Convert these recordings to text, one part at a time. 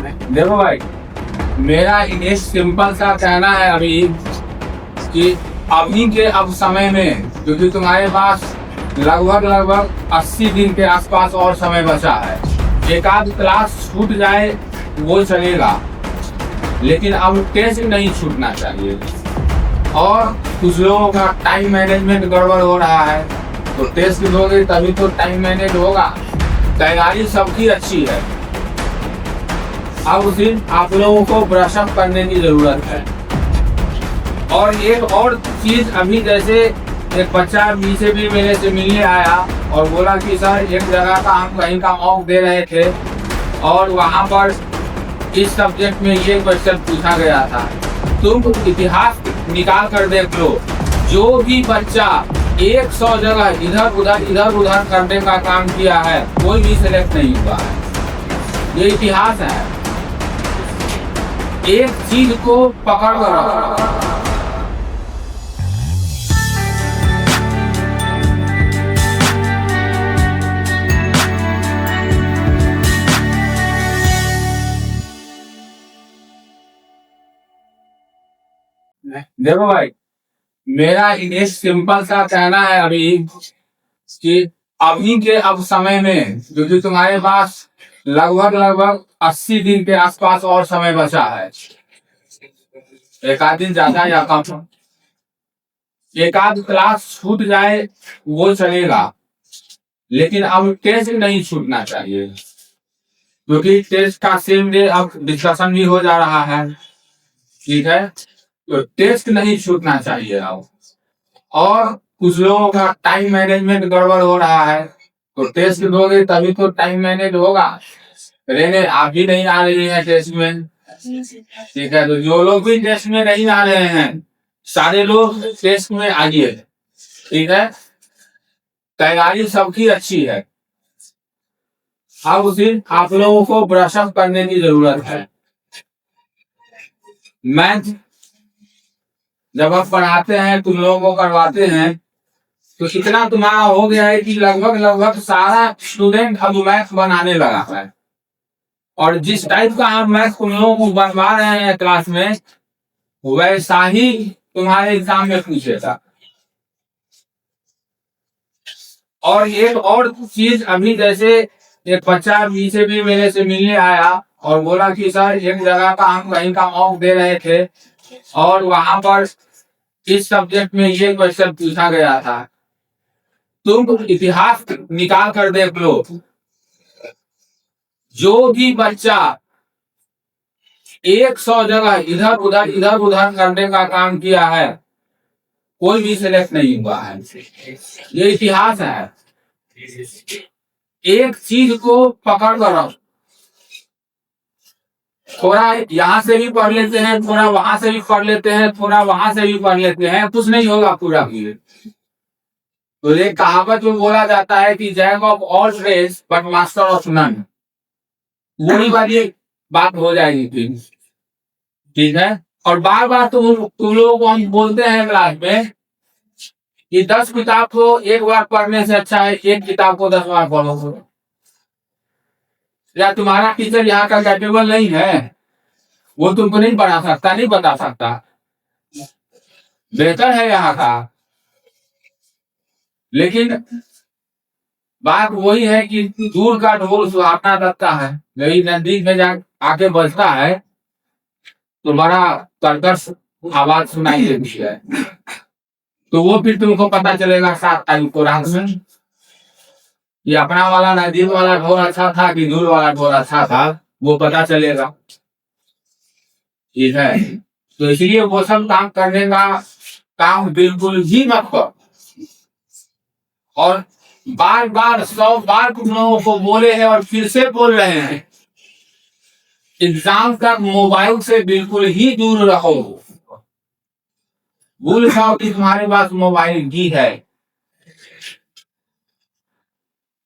देखो भाई, मेरा इन्हें सिंपल सा कहना है अभी कि अभी के अब समय में, क्योंकि तुम्हारे पास लगभग 80 दिन के आसपास और समय बचा है। एक आध क्लास छूट जाए वो चलेगा, लेकिन अब टेस्ट नहीं छूटना चाहिए। और कुछ लोगों का टाइम मैनेजमेंट गड़बड़ हो रहा है, तो टेस्ट दोगे तभी तो टाइम मैनेज होगा। तैयारी सबकी अच्छी है, अब सिर्फ आप लोगों को ब्रश अप करने की जरूरत है। और एक और चीज, अभी जैसे एक बच्चा से भी मेरे से मिलने आया और बोला कि सर एक जगह का हम कहीं का मॉक दे रहे थे और वहां पर इस सब्जेक्ट में ये क्वेश्चन पूछा गया था। तुम इतिहास निकाल कर देख लो, जो भी बच्चा 100 जगह इधर उधर करने का काम किया है, कोई भी सिलेक्ट नहीं हुआ है। ये इतिहास है। एक चीज को पकड़ कर रखो। देखो भाई, मेरा इन्हें सिंपल सा कहना है अभी कि अभी के अब समय में, क्योंकि तुम्हारे पास लगभग 80 दिन के आसपास और समय बचा है। एक आध दिन ज्यादा या कम, एक आध क्लास छूट जाए वो चलेगा, लेकिन अब टेस्ट नहीं छूटना चाहिए, क्योंकि टेस्ट का सेम डे अब डिस्कशन भी हो जा रहा है। ठीक है, तो टेस्ट नहीं छूटना चाहिए अब। और कुछ लोगों का टाइम मैनेजमेंट गड़बड़ हो रहा है, तो टेस्ट दोगे तभी तो टाइम मैनेज होगा। रहने आप भी नहीं आ रही हैं टेस्ट में, ठीक है, तो जो लोग भी टेस्ट में नहीं आ रहे हैं, सारे लोग टेस्ट में आइए। ठीक है, तैयारी सबकी अच्छी है, अब सिर्फ आप लोगों को ब्रश अप करने की जरूरत है। मैथ जब आप पढ़ाते हैं, तुम लोगों को करवाते हैं, तो इतना तुम्हारा हो गया है कि लगभग सारा स्टूडेंट अब मैथ बनाने लगा है। और जिस टाइप का आप मैथ तुम लोगों को बनवा रहे हैं क्लास में, वैसा ही तुम्हारे एग्जाम में पूछेगा। और एक और चीज, अभी जैसे एक बच्चा से भी मेरे से मिलने आया और बोला कि सर एक जगह का हम कहीं का मॉक दे रहे थे और वहां पर इस सब्जेक्ट में ये क्वेश्चन पूछा गया था। तुम इतिहास निकाल कर देख लो, जो भी बच्चा 100 जगह इधर उधर करने का काम किया है, कोई भी सिलेक्ट नहीं हुआ है। ये इतिहास है। एक चीज को पकड़ कर रखो। थोड़ा यहाँ से भी पढ़ लेते हैं, थोड़ा वहां से भी पढ़ लेते हैं, थोड़ा वहां से भी पढ़ लेते हैं, कुछ नहीं होगा पूरा भी। तो एक कहावत में बोला जाता है कि jack of all trades but master of none. वही वाली बात हो जाएगी फिर। ठीक है, और बार बार तुम लोगों को हम बोलते हैं क्लास में कि 10 किताब को एक बार पढ़ने से अच्छा है एक किताब को 10 बार पढ़ो। या तुम्हारा टीचर यहाँ का कैपेबल नहीं है, वो तुमको नहीं पढ़ा सकता, नहीं बता सकता। बेहतर है यहाँ का, लेकिन बात वही है कि दूर का ढोल सुहावना लगता है, लेकिन नजदीक में जा आके बजता है तो बड़ा कर्कश आवाज सुनाई देती है। तो वो फिर तुमको पता चलेगा 7 तारीख को रात में, ये अपना वाला नजदीक वाला ढोल अच्छा था कि दूर वाला ढोल अच्छा था, वो पता चलेगा। ठीक है, तो इसलिए वो सब काम करने का काम बिल्कुल ही मत करो। और बार बार 100 बार तुम लोगों को बोले हैं और फिर से बोल रहे हैं, एग्जाम तक मोबाइल से बिल्कुल ही दूर रहो। भूल जाओ कि तुम्हारे पास मोबाइल ही है।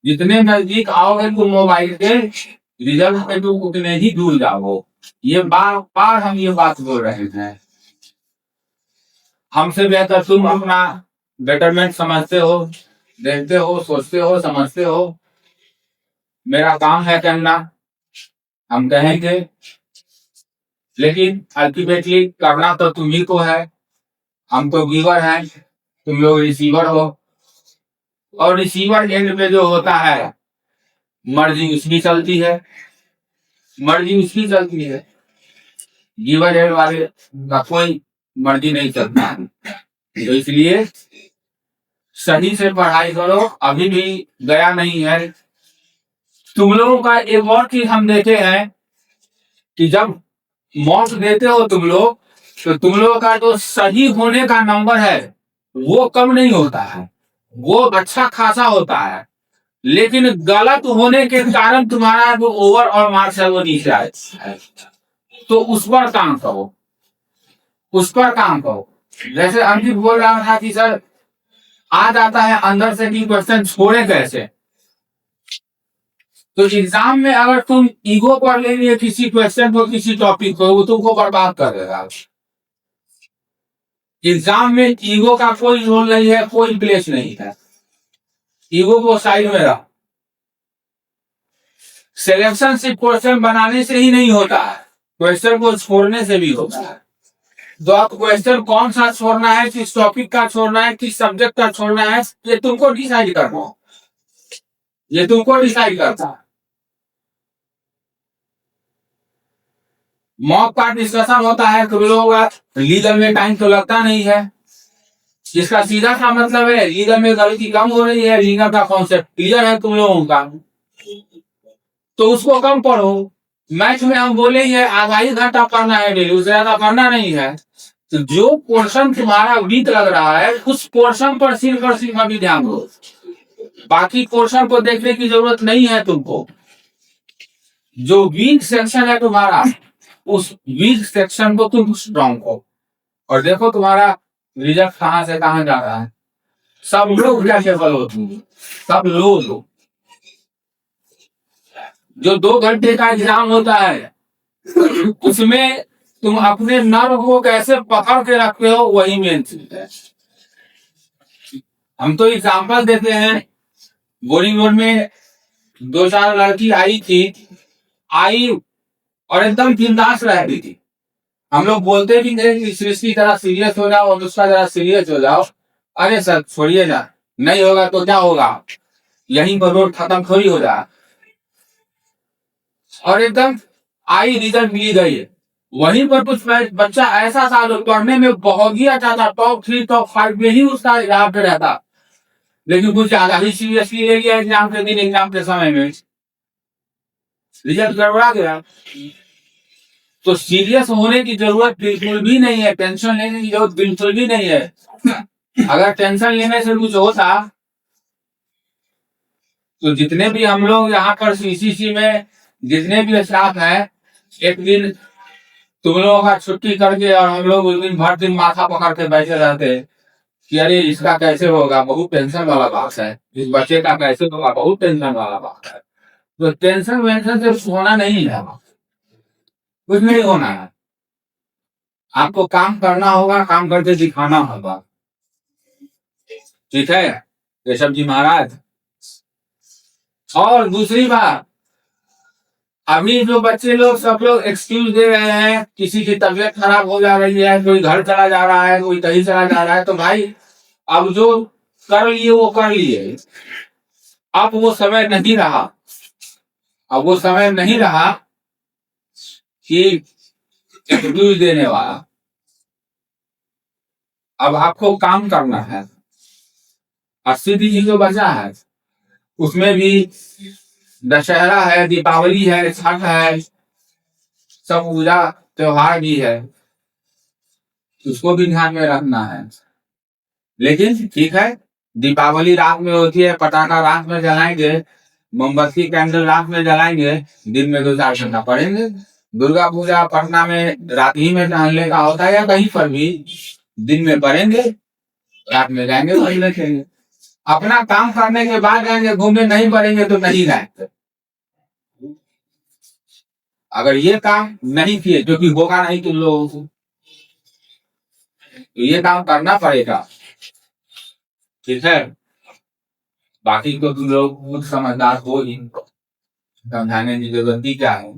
जितने नजदीक आओगे तुम मोबाइल के रिजल्ट पे, तुम उतने ही दूर जाओ। ये बार बार हम ये बात बोल रहे हैं। हमसे बेहतर तुम अपना बेटरमेंट समझते हो, देखते हो, सोचते हो, समझते हो। मेरा काम है कहना, हम कहेंगे, लेकिन अल्टीमेटली करना तो तुम ही को है। हम तो गिवर हैं, तुम लोग रिसीवर हो। और रिसीवर एंड में जो होता है, मर्जी उसकी चलती है, मर्जी उसकी चलती है। गिवर एंड वाले का कोई मर्जी नहीं चलता। तो इसलिए सही से पढ़ाई करो, अभी भी गया नहीं है। तुम लोगों का एक और चीज हम देखे हैं कि जब मॉक्स देते हो तुम लोग, तो तुम लोगों का जो सही होने का नंबर है वो कम नहीं होता है, वो अच्छा खासा होता है। लेकिन गलत होने के कारण तुम्हारा जो ओवर और मार्क्स है वो नीचे आए। तो उस पर काम करो, उस पर काम करो। जैसे अंकित बोल रहा था कि सर आ जाता है अंदर से कि क्वेश्चन छोड़े कैसे। तो एग्जाम में अगर तुम ईगो पर ले लिए किसी क्वेश्चन को, किसी टॉपिक को, वो तुमको बर्बाद कर देगा। एग्जाम में ईगो का कोई रोल नहीं है, कोई प्लेस नहीं है। ईगो को साइड में रख। सिलेक्शन सिर्फ क्वेश्चन बनाने से ही नहीं होता है, क्वेश्चन को छोड़ने से भी होता है। तो आप क्वेश्चन कौन सा छोड़ना है, किस टॉपिक का छोड़ना है, किस सब्जेक्ट का छोड़ना है, ये तुमको डिसाइड करना है, ये तुमको डिसाइड करता है। मॉक का डिस्कशन होता है, तुम लोगों का लीगल में टाइम तो लगता नहीं है। इसका सीधा सा मतलब है लीगल में गलती कम हो रही है, लीगल का कॉन्सेप्ट क्लियर है तुम लोगों का, तो उसको कम पढ़ो। मैथ में हम बोलेंगे आधा ही घंटा पढ़ना है डेली, उससे ज्यादा पढ़ना नहीं है। तो जो पोर्शन तुम्हारा वीक लग रहा है उस पोर्शन पर सिर्फ अभी ध्यान दो, बाकी पोर्शन को देखने की जरूरत नहीं है तुमको। जो वीक सेक्शन है तुम्हारा, उस वीक सेक्शन को तुम स्ट्रॉन्ग हो। और देखो तुम्हारा रिजल्ट कहां से कहां जा रहा है। सब लोग कैपेबल हो तुम, सब लोग। जो 2 घंटे का एग्जाम होता है उसमें तुम अपने नर्व को कैसे पकड़ के रखते हो, वही मेन चीज है। हम तो एग्जाम्पल देते हैं, बोरिंग रोड में 2-4 लड़की आई और एकदम बिंदास रहती थी। हम लोग बोलते भी थे कि सृष्टि जरा सीरियस हो जाओ और उसका जरा सीरियस हो जाओ। अरे सर छोड़िए ना, नहीं होगा तो क्या होगा, यहीं पर रोड खत्म थोड़ी हो जाए। और एकदम आई रिजल्ट मिल गई है। वहीं पर कुछ बच्चा ऐसा था जो पढ़ने में बहुत ही अच्छा था, टॉप 3 टॉप 5 में ही उसका यहाँ पे रहता, लेकिन कुछ ज्यादा ही सीरियसली ले लिया एग्जाम के दिन, एग्जाम के समय में रिजल्ट गड़बड़ा गया। तो सीरियस होने की जरूरत बिल्कुल भी नहीं है, टेंशन लेने की जरूरत बिल्कुल भी नहीं है। अगर टेंशन लेने से कुछ होता तो जितने भी हम लोग यहाँ पर सीसीसी में जितने भी स्टाफ है, एक दिन तुम लोगों का छुट्टी करके और हम लोग उस दिन भर दिन माथा पकड़ के बैठे रहते कि अरे इसका कैसे होगा, बहुत टेंशन वाला बात है, इस बच्चे का कैसे होगा, बहुत टेंशन वाला बात है। तो टेंशन वेंशन से होना नहीं है, कुछ नहीं होना है। आपको काम करना होगा, काम करके दिखाना होगा। ठीक है केशव जी महाराज। और दूसरी बात, अभी जो बच्चे लोग सब लोग एक्सक्यूज दे रहे हैं, किसी की तबीयत खराब हो जा रही है, कोई घर चला जा रहा है, कोई कहीं चला जा रहा है, तो भाई अब जो कर लिए वो कर लिए। अब वो समय नहीं रहा, अब वो समय नहीं रहा कि एक्सक्यूज देने वाला। अब आपको काम करना है। 80 दिन जो बचा है उसमें भी दशहरा है, दीपावली है, छठ है, सब पूजा त्योहार भी है, उसको भी ध्यान में रखना है। लेकिन ठीक है, दीपावली रात में होती है, पटाखा रात में जलाएंगे, मोमबत्ती कैंडल रात में जलाएंगे, दिन में 2-4 घंटा पढ़ेंगे। दुर्गा पूजा पटना में रात ही में टहलने का होता है, या कहीं पर भी दिन में पढ़ेंगे, रात में जाएंगे पढ़ने के लिए। अपना काम करने के बाद जाएंगे घूमने, नहीं पढ़ेंगे तो नहीं जाएंगे। अगर ये काम नहीं किए, जो कि होगा नहीं तुम लोगों को, तो ये काम करना पड़ेगा। ठीक है, बाकी तो तुम लोग खुद समझदार हो ही, समझाने की जरूरत ही क्या है।